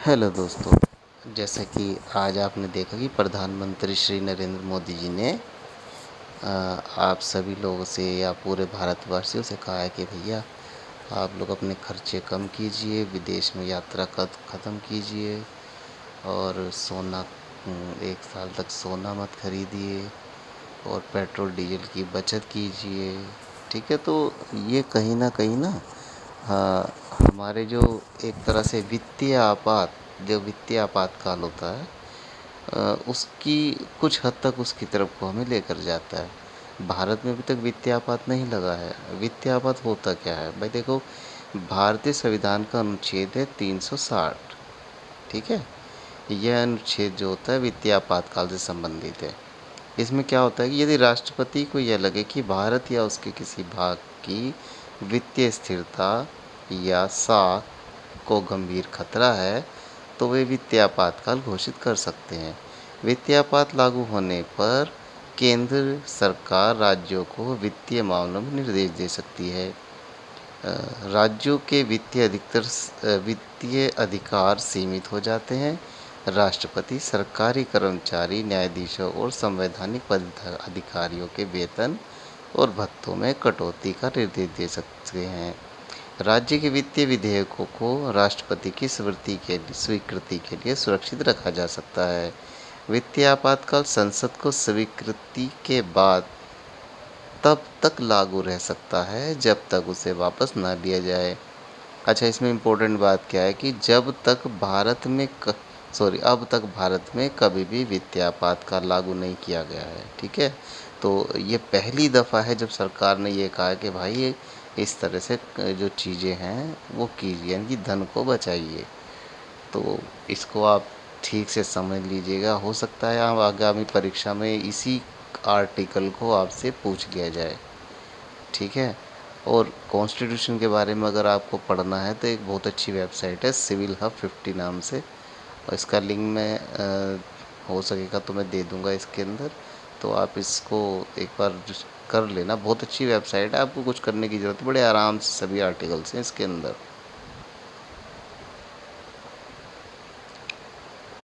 Hello दोस्तों, जैसा कि आज आपने देखा कि प्रधानमंत्री श्री नरेंद्र मोदी जी ने आप सभी लोगों से या पूरे भारतवासियों से कहा है कि भैया आप लोग अपने खर्चे कम कीजिए, विदेश में यात्रा ख़त्म कीजिए और सोना 1 साल तक सोना मत खरीदिए और पेट्रोल डीजल की बचत कीजिए। ठीक है, तो ये कहीं न कहीं ना हाँ, हमारे जो एक तरह से वित्तीय आपातकाल होता है, उसकी कुछ हद तक उसकी तरफ को हमें लेकर जाता है। भारत में अभी तक वित्तीय आपात नहीं लगा है। वित्तीय आपात होता क्या है भाई? देखो, भारतीय संविधान का अनुच्छेद है 360। ठीक है, यह अनुच्छेद जो होता है वित्तीय आपातकाल से संबंधित है। इसमें क्या होता है कि यदि राष्ट्रपति को यह लगे कि भारत या उसके किसी भाग की वित्तीय स्थिरता या साख को गंभीर खतरा है, तो वे वित्तीय आपातकाल घोषित कर सकते हैं। वित्तीय आपात लागू होने पर केंद्र सरकार राज्यों को वित्तीय मामलों में निर्देश दे सकती है। राज्यों के वित्तीय अधिकार सीमित हो जाते हैं। राष्ट्रपति सरकारी कर्मचारी, न्यायाधीशों और संवैधानिक अधिकारियों के वेतन और भत्तों में कटौती का निर्देश दे सकते हैं। राज्य के वित्तीय विधेयकों को राष्ट्रपति की स्वीकृति के लिए सुरक्षित रखा जा सकता है। वित्तीय आपातकाल संसद को स्वीकृति के बाद तब तक लागू रह सकता है जब तक उसे वापस ना लिया जाए। अच्छा, इसमें इम्पोर्टेंट बात क्या है कि अब तक भारत में कभी भी वित्तीय आपातकाल लागू नहीं किया गया है। ठीक है, तो ये पहली दफ़ा है जब सरकार ने ये कहा है कि भाई ये इस तरह से जो चीज़ें हैं वो कीजिए, यानी कि धन को बचाइए। तो इसको आप ठीक से समझ लीजिएगा। हो सकता है आप आगामी परीक्षा में इसी आर्टिकल को आपसे पूछ लिया जाए। ठीक है, और कॉन्स्टिट्यूशन के बारे में अगर आपको पढ़ना है तो एक बहुत अच्छी वेबसाइट है सिविल हब 50 नाम से, और इसका लिंक मैं हो सकेगा तो मैं दे दूँगा इसके अंदर। तो आप इसको एक बार कर लेना, बहुत अच्छी वेबसाइट है, आपको कुछ करने की ज़रूरत है, बड़े आराम से सभी आर्टिकल्स हैं इसके अंदर।